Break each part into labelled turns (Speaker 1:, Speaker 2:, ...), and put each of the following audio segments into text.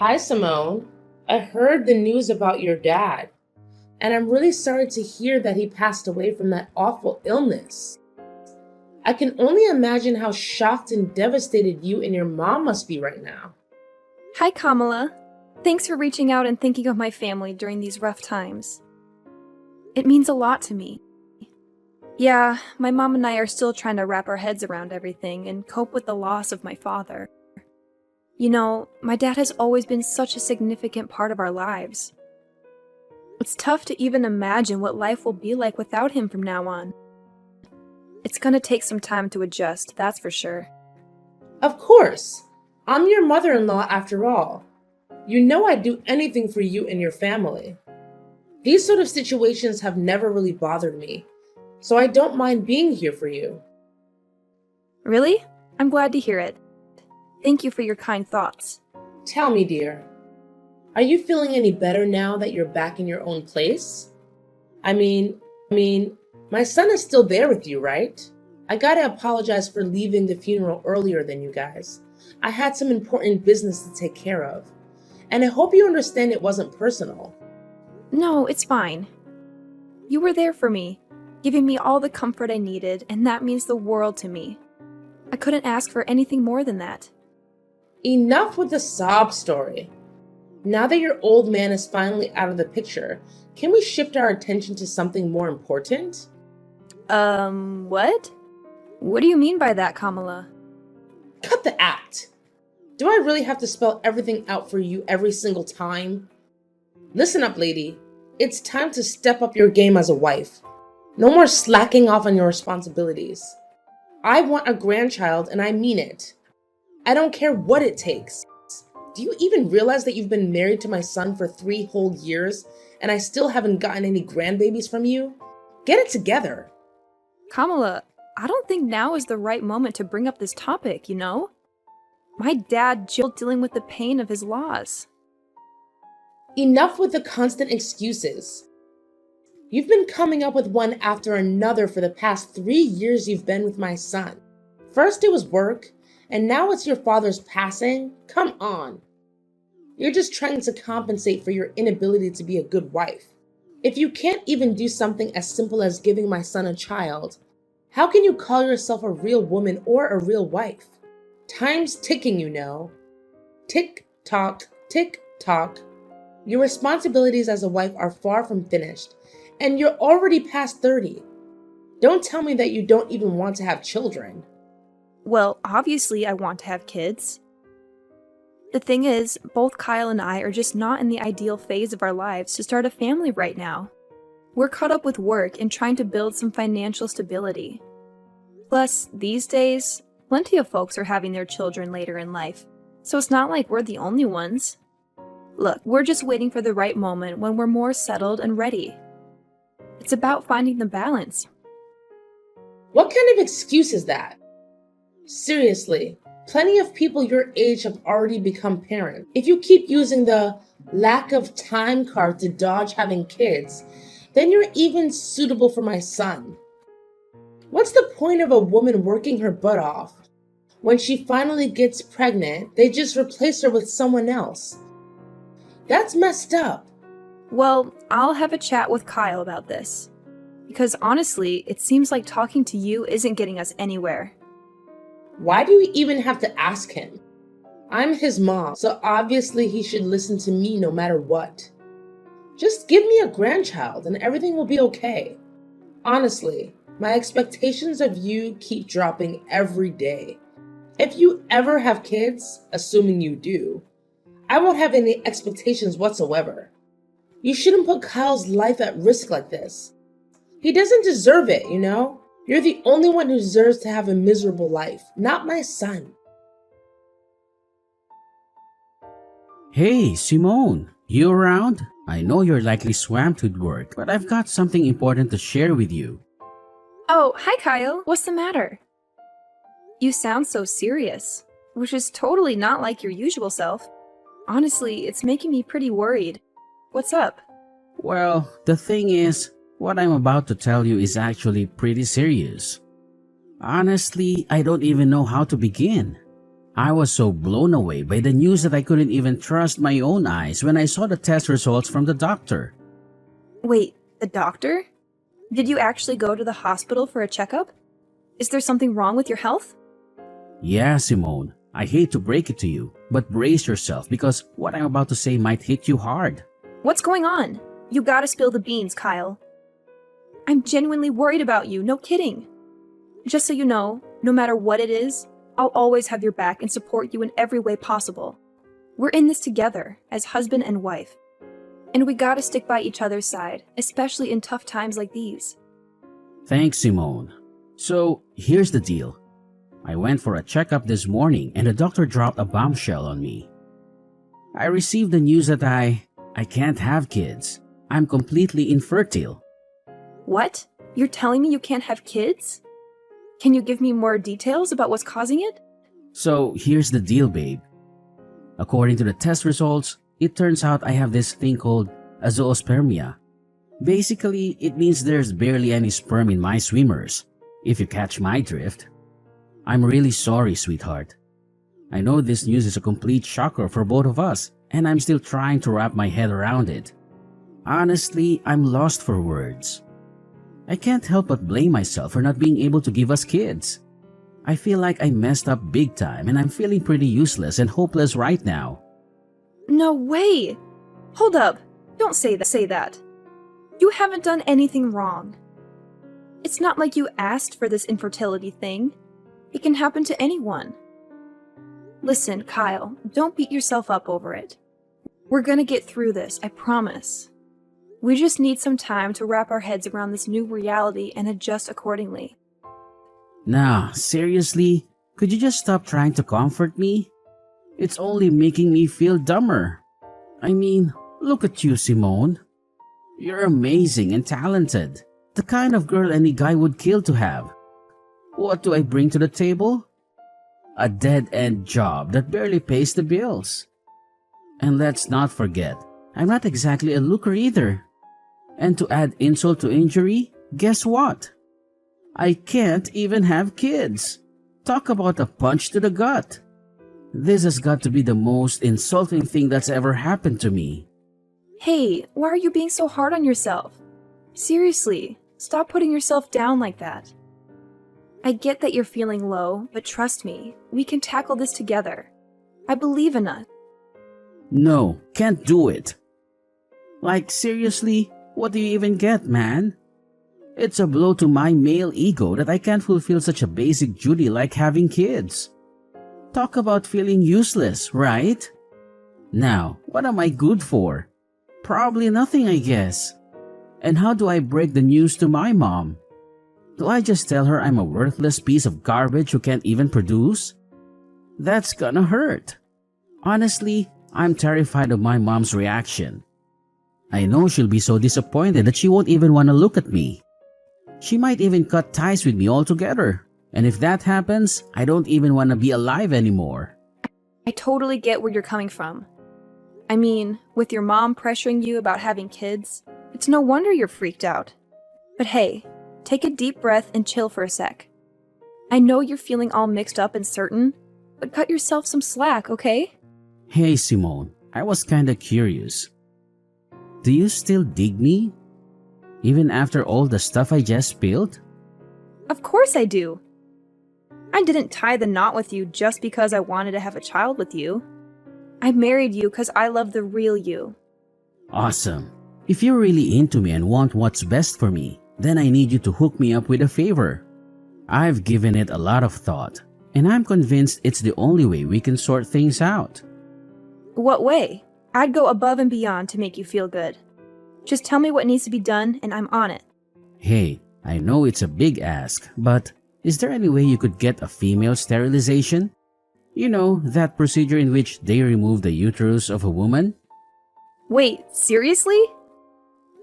Speaker 1: Hi, Simone. I heard the news about your dad, and I'm really sorry to hear that he passed away from that awful illness. I can only imagine how shocked and devastated you and your mom must be right now.
Speaker 2: Hi, Kamala. Thanks for reaching out and thinking of my family during these rough times. It means a lot to me. Yeah, my mom and I are still trying to wrap our heads around everything and cope with the loss of my father. You know, my dad has always been such a significant part of our lives. It's tough to even imagine what life will be like without him from now on. It's gonna take some time to adjust, that's for sure.
Speaker 1: Of course, I'm your mother-in-law after all. You know I'd do anything for you and your family. These sort of situations have never really bothered me, so I don't mind being here for you.
Speaker 2: Really? I'm glad to hear it. Thank you for your kind thoughts.
Speaker 1: Tell me, dear, are you feeling any better now that you're back in your own place? I mean, my son is still there with you, right? I gotta apologize for leaving the funeral earlier than you guys. I had some important business to take care of, and I hope you understand it wasn't personal.
Speaker 2: No, it's fine. You were there for me, giving me all the comfort I needed, and that means the world to me. I couldn't ask for anything more than that.
Speaker 1: Enough with the sob story. Now that your old man is finally out of the picture, can we shift our attention to something more important?
Speaker 2: What? What do you mean by that, Kamala?
Speaker 1: Cut the act. Do I really have to spell everything out for you every single time? Listen up, lady. It's time to step up your game as a wife. No more slacking off on your responsibilities. I want a grandchild, and I mean it. I don't care what it takes. Do you even realize that you've been married to my son for 3 whole years, and I still haven't gotten any grandbabies from you? Get it together.
Speaker 2: Kamala, I don't think now is the right moment to bring up this topic, you know? My dad Jill dealing with the pain of his loss.
Speaker 1: Enough with the constant excuses. You've been coming up with one after another for the past 3 years you've been with my son. First it was work, and now it's your father's passing? Come on. You're just trying to compensate for your inability to be a good wife. If you can't even do something as simple as giving my son a child, how can you call yourself a real woman or a real wife? Time's ticking, you know. Tick tock, tick tock. Your responsibilities as a wife are far from finished, and you're already past 30. Don't tell me that you don't even want to have children.
Speaker 2: Well, obviously I want to have kids. The thing is, both Kyle and I are just not in the ideal phase of our lives to start a family right now. We're caught up with work and trying to build some financial stability. Plus, these days, plenty of folks are having their children later in life, so it's not like we're the only ones. Look, we're just waiting for the right moment when we're more settled and ready. It's about finding the balance.
Speaker 1: What kind of excuse is that? Seriously, plenty of people your age have already become parents. If you keep using the lack of time card to dodge having kids, then you're even suitable for my son. What's the point of a woman working her butt off? When she finally gets pregnant, they just replace her with someone else. That's messed up.
Speaker 2: Well, I'll have a chat with Kyle about this. Because honestly, it seems like talking to you isn't getting us anywhere.
Speaker 1: Why do you even have to ask him? I'm his mom, so obviously he should listen to me no matter what. Just give me a grandchild and everything will be okay. Honestly, my expectations of you keep dropping every day. If you ever have kids, assuming you do, I won't have any expectations whatsoever. You shouldn't put Kyle's life at risk like this. He doesn't deserve it, you know? You're the only one who deserves to have a miserable life, not my son.
Speaker 3: Hey, Simone, you around? I know you're likely swamped with work, but I've got something important to share with you.
Speaker 2: Oh, hi Kyle, what's the matter? You sound so serious, which is totally not like your usual self. Honestly, it's making me pretty worried. What's up?
Speaker 3: Well, the thing is, what I'm about to tell you is actually pretty serious. Honestly, I don't even know how to begin. I was so blown away by the news that I couldn't even trust my own eyes when I saw the test results from the doctor.
Speaker 2: Wait, the doctor? Did you actually go to the hospital for a checkup? Is there something wrong with your health?
Speaker 3: Yeah, Simone, I hate to break it to you, but brace yourself because what I'm about to say might hit you hard.
Speaker 2: What's going on? You gotta spill the beans, Kyle. I'm genuinely worried about you, no kidding. Just so you know, no matter what it is, I'll always have your back and support you in every way possible. We're in this together, as husband and wife. And we gotta stick by each other's side, especially in tough times like these.
Speaker 3: Thanks, Simone. So, here's the deal. I went for a checkup this morning and the doctor dropped a bombshell on me. I received the news that I can't have kids. I'm completely infertile.
Speaker 2: What? You're telling me you can't have kids? Can you give me more details about what's causing it?
Speaker 3: So, here's the deal, babe. According to the test results, it turns out I have this thing called a zoospermia. Basically, it means there's barely any sperm in my swimmers, if you catch my drift. I'm really sorry, sweetheart. I know this news is a complete shocker for both of us, and I'm still trying to wrap my head around it. Honestly, I'm lost for words. I can't help but blame myself for not being able to give us kids. I feel like I messed up big time and I'm feeling pretty useless and hopeless right now.
Speaker 2: No way! Hold up. Don't say that. You haven't done anything wrong. It's not like you asked for this infertility thing. It can happen to anyone. Listen, Kyle, don't beat yourself up over it. We're gonna get through this, I promise. We just need some time to wrap our heads around this new reality and adjust accordingly.
Speaker 3: Nah, seriously? Could you just stop trying to comfort me? It's only making me feel dumber. I mean, look at you, Simone. You're amazing and talented. The kind of girl any guy would kill to have. What do I bring to the table? A dead-end job that barely pays the bills. And let's not forget, I'm not exactly a looker either. And to add insult to injury, guess what? I can't even have kids. Talk about a punch to the gut. This has got to be the most insulting thing that's ever happened to me.
Speaker 2: Hey, why are you being so hard on yourself? Seriously, stop putting yourself down like that. I get that you're feeling low, but trust me, we can tackle this together. I believe in us.
Speaker 3: No, can't do it. Like, seriously, what do you even get, man? It's a blow to my male ego that I can't fulfill such a basic duty like having kids. Talk about feeling useless, right? Now, what am I good for? Probably nothing, I guess. And how do I break the news to my mom? Do I just tell her I'm a worthless piece of garbage who can't even produce? That's gonna hurt. Honestly, I'm terrified of my mom's reaction. I know she'll be so disappointed that she won't even want to look at me. She might even cut ties with me altogether. And if that happens, I don't even want to be alive anymore.
Speaker 2: I totally get where you're coming from. I mean, with your mom pressuring you about having kids, it's no wonder you're freaked out. But hey, take a deep breath and chill for a sec. I know you're feeling all mixed up and certain, but cut yourself some slack, okay?
Speaker 3: Hey Simone, I was kinda curious. Do you still dig me? Even after all the stuff I just spilled?
Speaker 2: Of course I do. I didn't tie the knot with you just because I wanted to have a child with you. I married you because I love the real you.
Speaker 3: Awesome. If you're really into me and want what's best for me, then I need you to hook me up with a favor. I've given it a lot of thought, and I'm convinced it's the only way we can sort things out.
Speaker 2: What way? I'd go above and beyond to make you feel good. Just tell me what needs to be done and I'm on it.
Speaker 3: Hey, I know it's a big ask, but is there any way you could get a female sterilization? You know, that procedure in which they remove the uterus of a woman?
Speaker 2: Wait, seriously?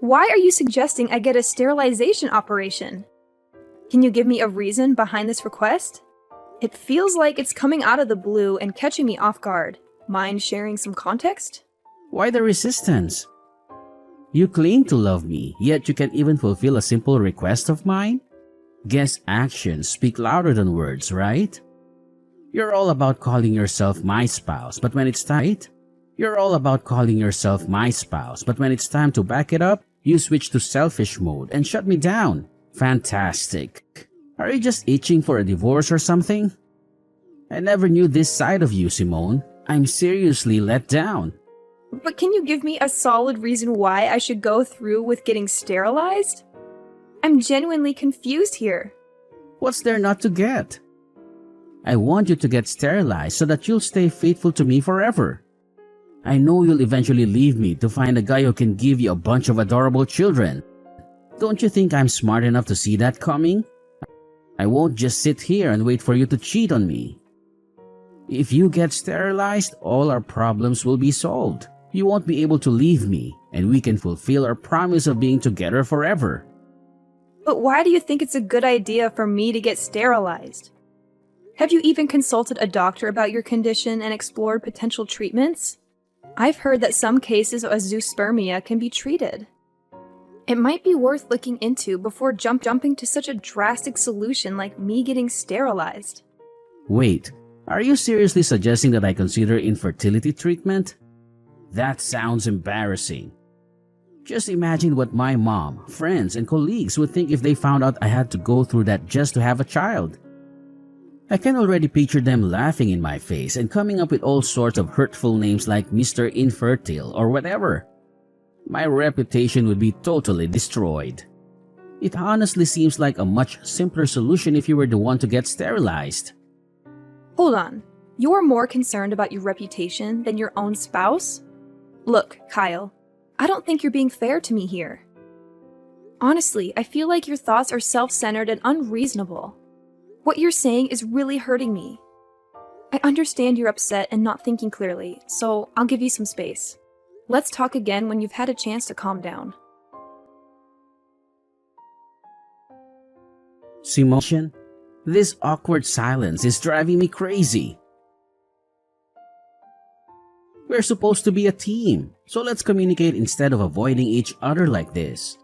Speaker 2: Why are you suggesting I get a sterilization operation? Can you give me a reason behind this request? It feels like it's coming out of the blue and catching me off guard. Mind sharing some context?
Speaker 3: Why the resistance? You claim to love me, yet you can't even fulfill a simple request of mine? Guess actions speak louder than words, right? You're all about calling yourself my spouse, but when it's time, right? You're all about calling yourself my spouse, but when it's time to back it up, you switch to selfish mode and shut me down. Fantastic. Are you just itching for a divorce or something? I never knew this side of you, Simone. I'm seriously let down.
Speaker 2: But can you give me a solid reason why I should go through with getting sterilized? I'm genuinely confused here.
Speaker 3: What's there not to get? I want you to get sterilized so that you'll stay faithful to me forever. I know you'll eventually leave me to find a guy who can give you a bunch of adorable children. Don't you think I'm smart enough to see that coming? I won't just sit here and wait for you to cheat on me. If you get sterilized, all our problems will be solved. You won't be able to leave me, and we can fulfill our promise of being together forever.
Speaker 2: But why do you think it's a good idea for me to get sterilized? Have you even consulted a doctor about your condition and explored potential treatments? I've heard that some cases of azoospermia can be treated. It might be worth looking into before jumping to such a drastic solution like me getting sterilized.
Speaker 3: Wait, are you seriously suggesting that I consider infertility treatment? That sounds embarrassing. Just imagine what my mom, friends, and colleagues would think if they found out I had to go through that just to have a child. I can already picture them laughing in my face and coming up with all sorts of hurtful names like Mr. Infertile or whatever. My reputation would be totally destroyed. It honestly seems like a much simpler solution if you were the one to get sterilized.
Speaker 2: Hold on. You're more concerned about your reputation than your own spouse? Look, Kyle, I don't think you're being fair to me here. Honestly, I feel like your thoughts are self-centered and unreasonable. What you're saying is really hurting me. I understand you're upset and not thinking clearly, so I'll give you some space. Let's talk again when you've had a chance to calm down.
Speaker 3: Simone, this awkward silence is driving me crazy. We're supposed to be a team, so let's communicate instead of avoiding each other like this.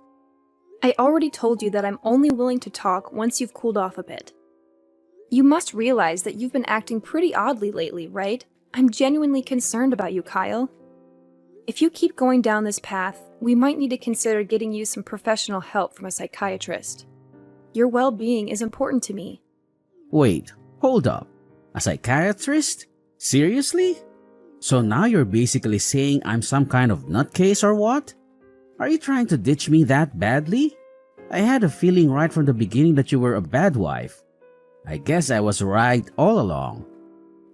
Speaker 2: I already told you that I'm only willing to talk once you've cooled off a bit. You must realize that you've been acting pretty oddly lately, right? I'm genuinely concerned about you, Kyle. If you keep going down this path, we might need to consider getting you some professional help from a psychiatrist. Your well-being is important to me.
Speaker 3: Wait, hold up. A psychiatrist? Seriously? So now you're basically saying I'm some kind of nutcase or what? Are you trying to ditch me that badly? I had a feeling right from the beginning that you were a bad wife. I guess I was right all along.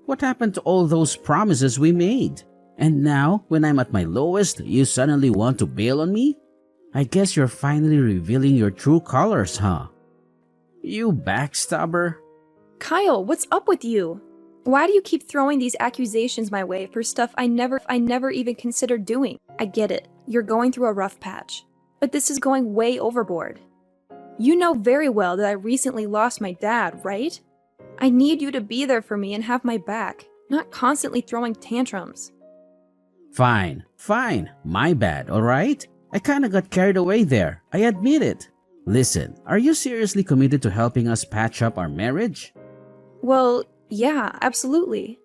Speaker 3: What happened to all those promises we made? And now, when I'm at my lowest, you suddenly want to bail on me? I guess you're finally revealing your true colors, huh? You backstabber.
Speaker 2: Kyle, what's up with you? Why do you keep throwing these accusations my way for stuff I never even considered doing? I get it. You're going through a rough patch. But this is going way overboard. You know very well that I recently lost my dad, right? I need you to be there for me and have my back, not constantly throwing tantrums.
Speaker 3: Fine. My bad, alright? I kinda got carried away there. I admit it. Listen, are you seriously committed to helping us patch up our marriage?
Speaker 2: Well, yeah, absolutely.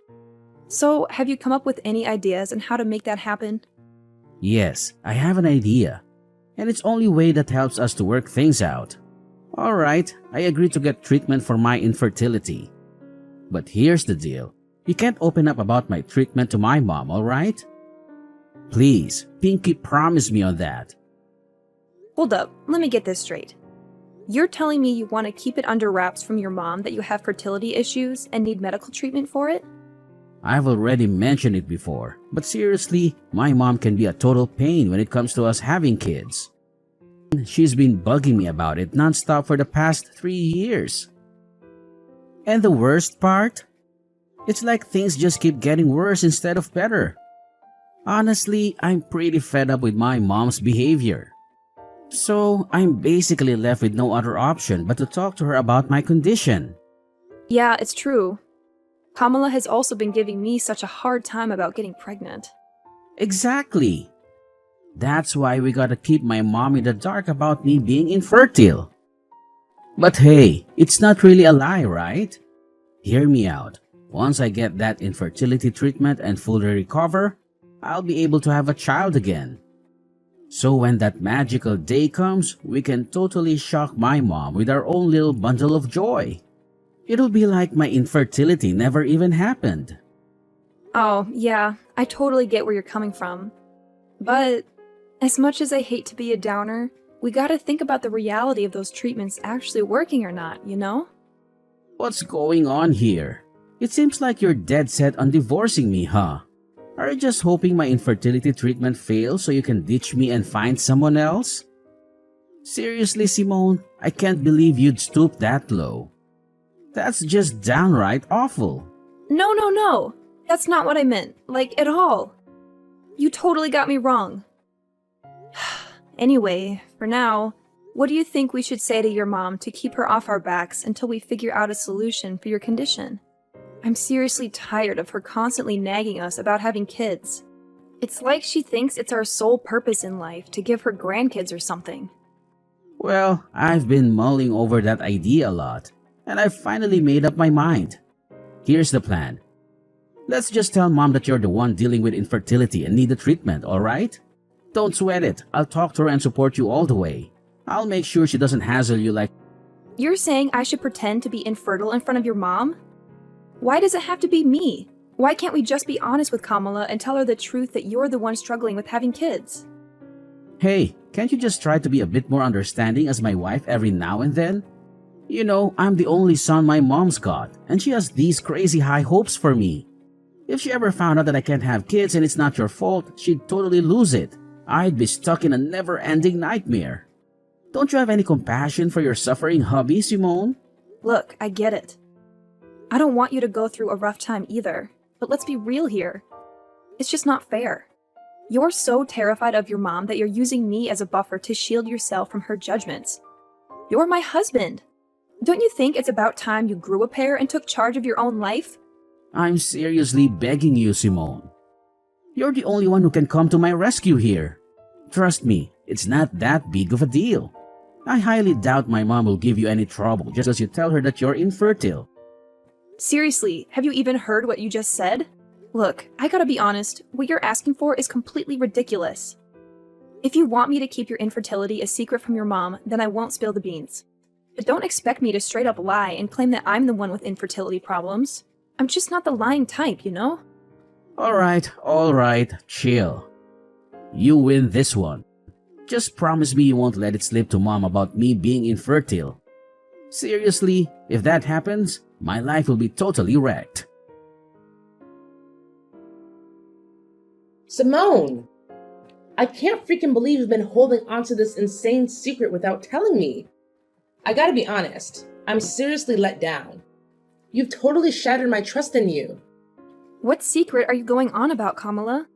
Speaker 2: So, have you come up with any ideas on how to make that happen?
Speaker 3: Yes, I have an idea. And it's only way that helps us to work things out. Alright, I agree to get treatment for my infertility. But here's the deal. You can't open up about my treatment to my mom, alright? Please, Pinky, promise me on that.
Speaker 2: Hold up, let me get this straight. You're telling me you want to keep it under wraps from your mom that you have fertility issues and need medical treatment for it?
Speaker 3: I've already mentioned it before, but seriously, my mom can be a total pain when it comes to us having kids. She's been bugging me about it nonstop for the past 3 years. And the worst part? It's like things just keep getting worse instead of better. Honestly, I'm pretty fed up with my mom's behavior. So, I'm basically left with no other option but to talk to her about my condition.
Speaker 2: Yeah, it's true. Kamala has also been giving me such a hard time about getting pregnant.
Speaker 3: Exactly. That's why we gotta keep my mom in the dark about me being infertile. But hey, it's not really a lie, right? Hear me out. Once I get that infertility treatment and fully recover, I'll be able to have a child again. So when that magical day comes, we can totally shock my mom with our own little bundle of joy. It'll be like my infertility never even happened.
Speaker 2: Oh, yeah, I totally get where you're coming from. But as much as I hate to be a downer, we gotta think about the reality of those treatments actually working or not, you know?
Speaker 3: What's going on here? It seems like you're dead set on divorcing me, huh? Are you just hoping my infertility treatment fails so you can ditch me and find someone else? Seriously, Simone, I can't believe you'd stoop that low. That's just downright awful.
Speaker 2: No. That's not what I meant, like, at all. You totally got me wrong. Anyway, for now, what do you think we should say to your mom to keep her off our backs until we figure out a solution for your condition? I'm seriously tired of her constantly nagging us about having kids. It's like she thinks it's our sole purpose in life to give her grandkids or something.
Speaker 3: Well, I've been mulling over that idea a lot, and I've finally made up my mind. Here's the plan. Let's just tell Mom that you're the one dealing with infertility and need the treatment, alright? Don't sweat it. I'll talk to her and support you all the way. I'll make sure she doesn't hassle you like...
Speaker 2: You're saying I should pretend to be infertile in front of your mom? Why does it have to be me? Why can't we just be honest with Kamala and tell her the truth that you're the one struggling with having kids?
Speaker 3: Hey, can't you just try to be a bit more understanding as my wife every now and then? You know, I'm the only son my mom's got, and she has these crazy high hopes for me. If she ever found out that I can't have kids and it's not your fault, she'd totally lose it. I'd be stuck in a never-ending nightmare. Don't you have any compassion for your suffering hubby, Simone?
Speaker 2: Look, I get it. I don't want you to go through a rough time either, but let's be real here. It's just not fair. You're so terrified of your mom that you're using me as a buffer to shield yourself from her judgments. You're my husband. Don't you think it's about time you grew a pair and took charge of your own life?
Speaker 3: I'm seriously begging you, Simone. You're the only one who can come to my rescue here. Trust me, it's not that big of a deal. I highly doubt my mom will give you any trouble just because you tell her that you're infertile.
Speaker 2: Seriously, have you even heard what you just said? Look, I gotta be honest, what you're asking for is completely ridiculous. If you want me to keep your infertility a secret from your mom, then I won't spill the beans. But don't expect me to straight up lie and claim that I'm the one with infertility problems. I'm just not the lying type, you know?
Speaker 3: Alright, chill. You win this one. Just promise me you won't let it slip to Mom about me being infertile. Seriously, if that happens, my life will be totally wrecked.
Speaker 1: Simone! I can't freaking believe you've been holding onto this insane secret without telling me. I gotta be honest, I'm seriously let down. You've totally shattered my trust in you.
Speaker 2: What secret are you going on about, Kamala?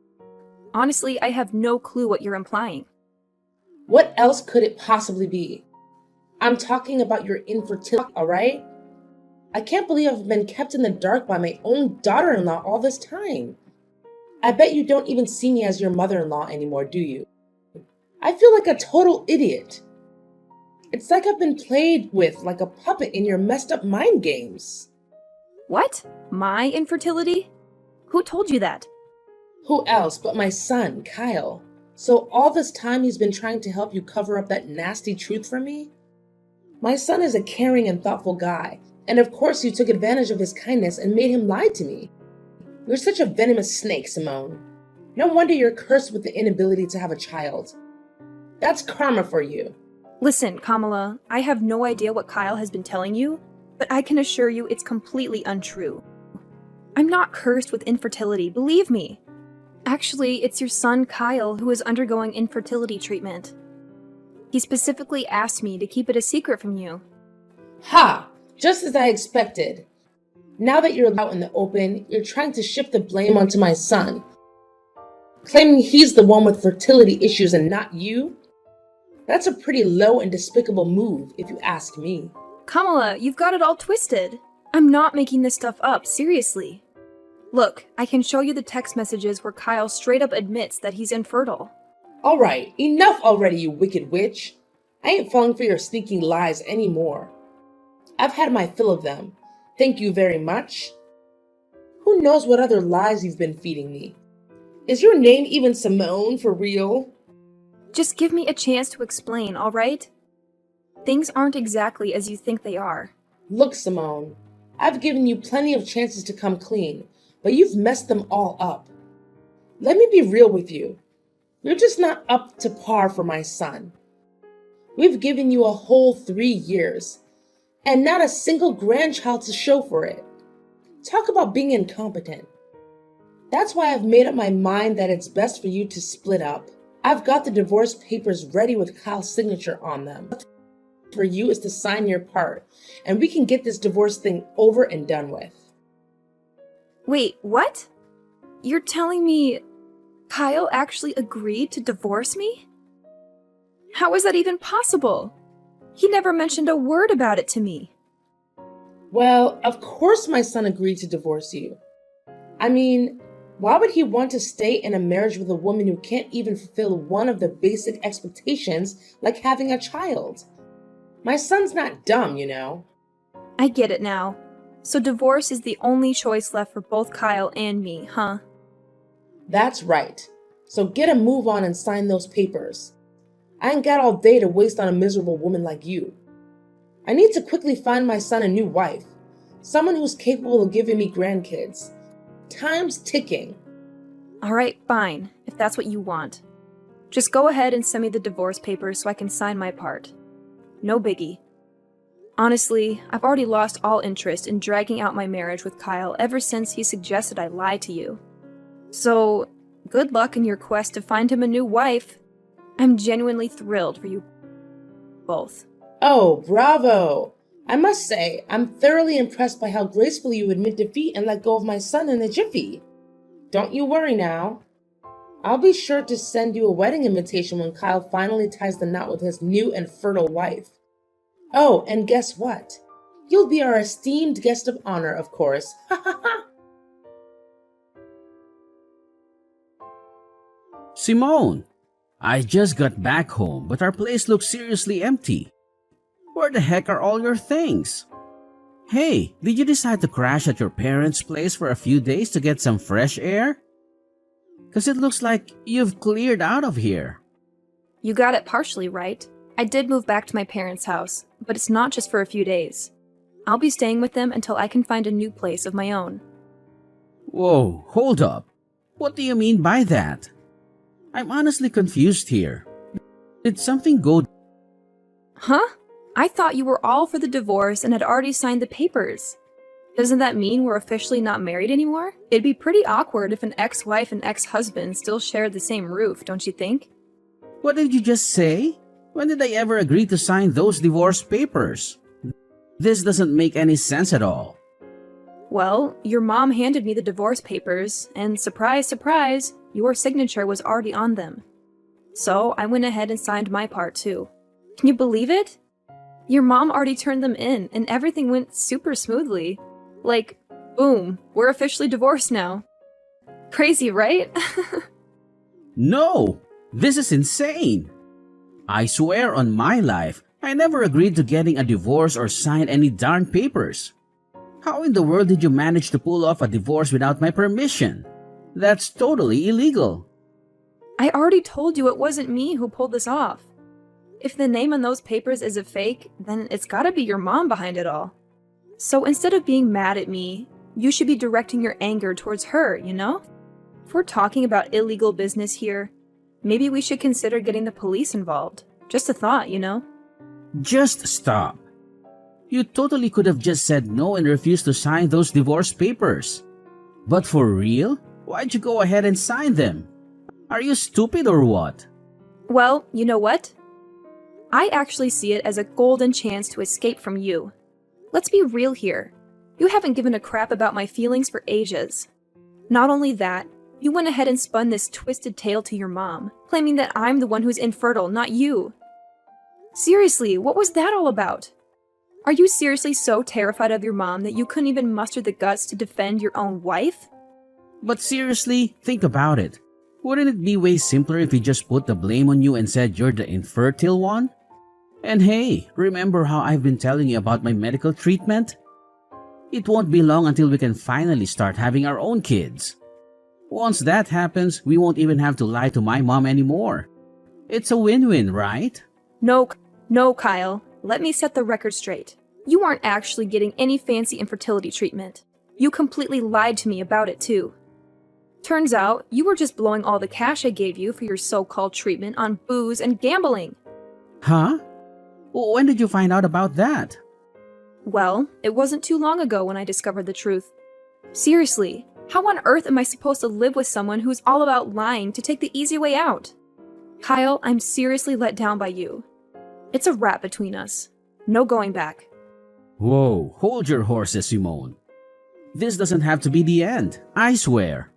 Speaker 2: Honestly, I have no clue what you're implying.
Speaker 1: What else could it possibly be? I'm talking about your infertility, alright? I can't believe I've been kept in the dark by my own daughter-in-law all this time. I bet you don't even see me as your mother-in-law anymore, do you? I feel like a total idiot. It's like I've been played with like a puppet in your messed up mind games.
Speaker 2: What? My infertility? Who told you that?
Speaker 1: Who else but my son, Kyle? So all this time he's been trying to help you cover up that nasty truth from me? My son is a caring and thoughtful guy, and of course you took advantage of his kindness and made him lie to me. You're such a venomous snake, Simone. No wonder you're cursed with the inability to have a child. That's karma for you.
Speaker 2: Listen, Kamala, I have no idea what Kyle has been telling you, but I can assure you it's completely untrue. I'm not cursed with infertility, believe me. Actually, it's your son Kyle who is undergoing infertility treatment. He specifically asked me to keep it a secret from you.
Speaker 1: Ha! Just as I expected. Now that you're out in the open, you're trying to shift the blame onto my son, claiming he's the one with fertility issues and not you? That's a pretty low and despicable move, if you ask me.
Speaker 2: Kamala, you've got it all twisted. I'm not making this stuff up, seriously. Look, I can show you the text messages where Kyle straight up admits that he's infertile.
Speaker 1: Alright, enough already, you wicked witch. I ain't falling for your sneaking lies anymore. I've had my fill of them. Thank you very much. Who knows what other lies you've been feeding me? Is your name even Simone for real?
Speaker 2: Just give me a chance to explain, all right? Things aren't exactly as you think they are.
Speaker 1: Look, Simone, I've given you plenty of chances to come clean, but you've messed them all up. Let me be real with you. You're just not up to par for my son. We've given you a whole 3 years, and not a single grandchild to show for it. Talk about being incompetent. That's why I've made up my mind that it's best for you to split up. I've got the divorce papers ready with Kyle's signature on them. For you is to sign your part, and we can get this divorce thing over and done with.
Speaker 2: Wait, what? You're telling me Kyle actually agreed to divorce me? How is that even possible? He never mentioned a word about it to me.
Speaker 1: Well, of course my son agreed to divorce you. I mean, why would he want to stay in a marriage with a woman who can't even fulfill one of the basic expectations, like having a child? My son's not dumb, you know.
Speaker 2: I get it now. So divorce is the only choice left for both Kyle and me, huh?
Speaker 1: That's right. So get a move on and sign those papers. I ain't got all day to waste on a miserable woman like you. I need to quickly find my son a new wife, someone who's capable of giving me grandkids. Time's ticking.
Speaker 2: All right, fine, if that's what you want. Just go ahead and send me the divorce papers so I can sign my part. No biggie. Honestly, I've already lost all interest in dragging out my marriage with Kyle ever since he suggested I lie to you. So, good luck in your quest to find him a new wife. I'm genuinely thrilled for you both.
Speaker 1: Oh, bravo! I must say, I'm thoroughly impressed by how gracefully you admit defeat and let go of my son in a jiffy. Don't you worry now. I'll be sure to send you a wedding invitation when Kyle finally ties the knot with his new and fertile wife. Oh, and guess what? You'll be our esteemed guest of honor, of course. Ha ha ha!
Speaker 3: Simone, I just got back home, but our place looks seriously empty. Where the heck are all your things? Hey, did you decide to crash at your parents' place for a few days to get some fresh air? 'Cause it looks like you've cleared out of here.
Speaker 2: You got it partially right. I did move back to my parents' house, but it's not just for a few days. I'll be staying with them until I can find a new place of my own.
Speaker 3: Whoa, hold up. What do you mean by that? I'm honestly confused here. Did something go...
Speaker 2: Huh? I thought you were all for the divorce and had already signed the papers. Doesn't that mean we're officially not married anymore? It'd be pretty awkward if an ex-wife and ex-husband still shared the same roof, don't you think?
Speaker 3: What did you just say? When did I ever agree to sign those divorce papers? This doesn't make any sense at all.
Speaker 2: Well, your mom handed me the divorce papers, and surprise, surprise, your signature was already on them. So I went ahead and signed my part too. Can you believe it? Your mom already turned them in, and everything went super smoothly. Like, boom, we're officially divorced now. Crazy, right?
Speaker 3: No! This is insane! I swear on my life, I never agreed to getting a divorce or sign any darn papers. How in the world did you manage to pull off a divorce without my permission? That's totally illegal.
Speaker 2: I already told you it wasn't me who pulled this off. If the name on those papers is a fake, then it's gotta be your mom behind it all. So instead of being mad at me, you should be directing your anger towards her, you know? If we're talking about illegal business here, maybe we should consider getting the police involved. Just a thought, you know?
Speaker 3: Just stop. You totally could have just said no and refused to sign those divorce papers. But for real? Why'd you go ahead and sign them? Are you stupid or what?
Speaker 2: Well, you know what? I actually see it as a golden chance to escape from you. Let's be real here. You haven't given a crap about my feelings for ages. Not only that, you went ahead and spun this twisted tale to your mom, claiming that I'm the one who's infertile, not you. Seriously, what was that all about? Are you seriously so terrified of your mom that you couldn't even muster the guts to defend your own wife?
Speaker 3: But seriously, think about it. Wouldn't it be way simpler if we just put the blame on you and said you're the infertile one? And hey, remember how I've been telling you about my medical treatment? It won't be long until we can finally start having our own kids. Once that happens, we won't even have to lie to my mom anymore. It's a win-win, right?
Speaker 2: No, Kyle. Let me set the record straight. You aren't actually getting any fancy infertility treatment. You completely lied to me about it, too. Turns out, you were just blowing all the cash I gave you for your so-called treatment on booze and gambling.
Speaker 3: Huh? When did you find out about that?
Speaker 2: Well, it wasn't too long ago when I discovered the truth. Seriously, how on earth am I supposed to live with someone who's all about lying to take the easy way out? Kyle, I'm seriously let down by you. It's a wrap between us. No going back.
Speaker 3: Whoa, hold your horses, Simone. This doesn't have to be the end, I swear.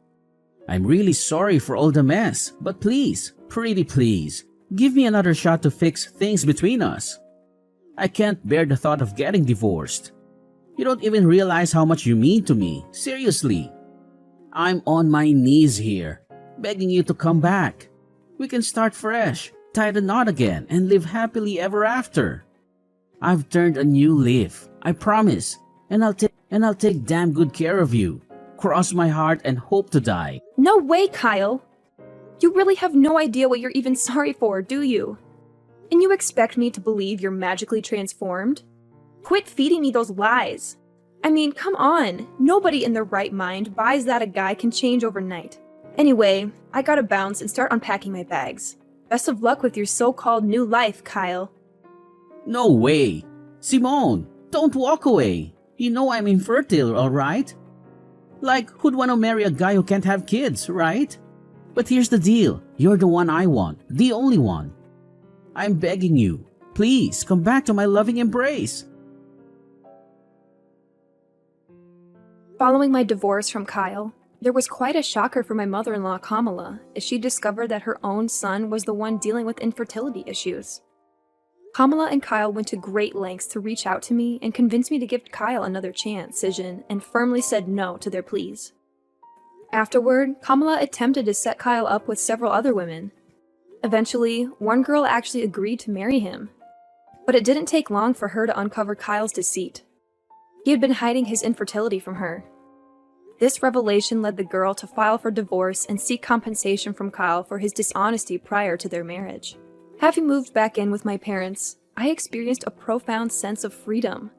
Speaker 3: I'm really sorry for all the mess, but please, pretty please, give me another shot to fix things between us. I can't bear the thought of getting divorced. You don't even realize how much you mean to me, seriously. I'm on my knees here, begging you to come back. We can start fresh, tie the knot again, and live happily ever after. I've turned a new leaf, I promise, and I'll take damn good care of you. Cross my heart and hope to die.
Speaker 2: No way, Kyle! You really have no idea what you're even sorry for, do you? And you expect me to believe you're magically transformed? Quit feeding me those lies. I mean, come on. Nobody in their right mind buys that a guy can change overnight. Anyway, I gotta bounce and start unpacking my bags. Best of luck with your so-called new life, Kyle.
Speaker 3: No way. Simone, don't walk away. You know I'm infertile, alright? Like, who'd want to marry a guy who can't have kids, right? But here's the deal. You're the one I want. The only one. I'm begging you. Please, come back to my loving embrace.
Speaker 2: Following my divorce from Kyle, there was quite a shocker for my mother-in-law, Kamala, as she discovered that her own son was the one dealing with infertility issues. Kamala and Kyle went to great lengths to reach out to me and convince me to give Kyle another chance, and firmly said no to their pleas. Afterward, Kamala attempted to set Kyle up with several other women. Eventually, one girl actually agreed to marry him. But it didn't take long for her to uncover Kyle's deceit. He had been hiding his infertility from her. This revelation led the girl to file for divorce and seek compensation from Kyle for his dishonesty prior to their marriage. Having moved back in with my parents, I experienced a profound sense of freedom.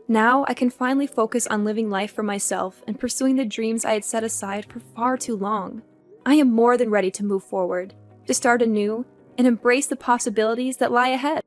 Speaker 2: Now I can finally focus on living life for myself and pursuing the dreams I had set aside for far too long. I am more than ready to move forward, to start anew, and embrace the possibilities that lie ahead.